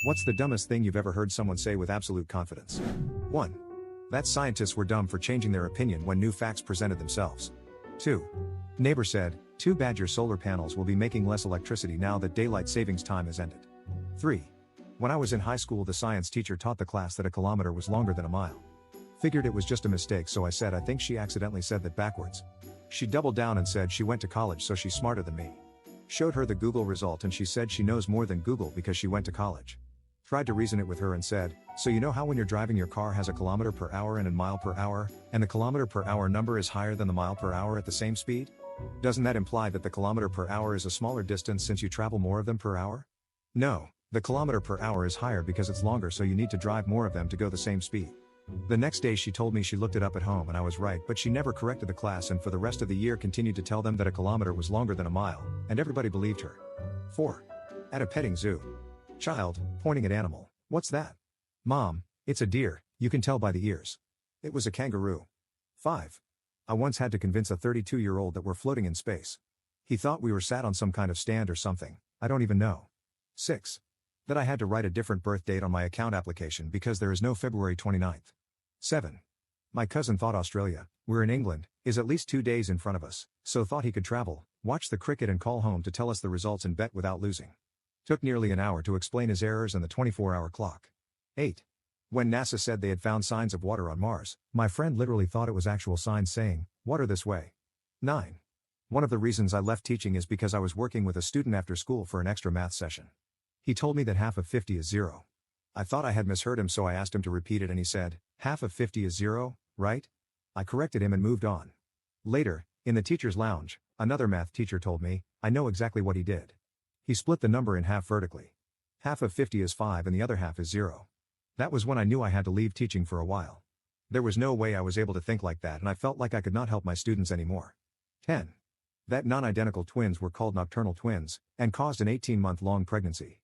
What's the dumbest thing you've ever heard someone say with absolute confidence? 1. That scientists were dumb for changing their opinion when new facts presented themselves. 2. Neighbor said, too bad your solar panels will be making less electricity now that daylight savings time has ended. 3. When I was in high school, the science teacher taught the class that a kilometer was longer than a mile. Figured it was just a mistake, so I said I think she accidentally said that backwards. She doubled down and said she went to college, so she's smarter than me. Showed her the Google result and she said she knows more than Google because she went to college. Tried to reason it with her and said, so you know how when you're driving your car has a kilometer per hour and a mile per hour, and the kilometer per hour number is higher than the mile per hour at the same speed? Doesn't that imply that the kilometer per hour is a smaller distance since you travel more of them per hour? No, the kilometer per hour is higher because it's longer, so you need to drive more of them to go the same speed. The next day she told me she looked it up at home and I was right, but she never corrected the class and for the rest of the year continued to tell them that a kilometer was longer than a mile, and everybody believed her. 4. At a petting zoo. Child, pointing at animal. What's that? Mom, it's a deer, you can tell by the ears. It was a kangaroo. 5. I once had to convince a 32-year-old that we're floating in space. He thought we were sat on some kind of stand or something, I don't even know. 6. That I had to write a different birth date on my account application because there is no February 29th. 7. My cousin thought Australia, we're in England, is at least 2 days in front of us, so thought he could travel, watch the cricket and call home to tell us the results and bet without losing. Took nearly an hour to explain his errors and the 24-hour clock. 8. When NASA said they had found signs of water on Mars, my friend literally thought it was actual signs saying, water this way. 9. One of the reasons I left teaching is because I was working with a student after school for an extra math session. He told me that half of 50 is 0. I thought I had misheard him, so I asked him to repeat it and he said, half of 50 is 0, right? I corrected him and moved on. Later, in the teacher's lounge, another math teacher told me, I know exactly what he did. He split the number in half vertically. Half of 50 is 5 and the other half is 0. That was when I knew I had to leave teaching for a while. There was no way I was able to think like that and I felt like I could not help my students anymore. 10. That non-identical twins were called nocturnal twins, and caused an 18-month-long pregnancy.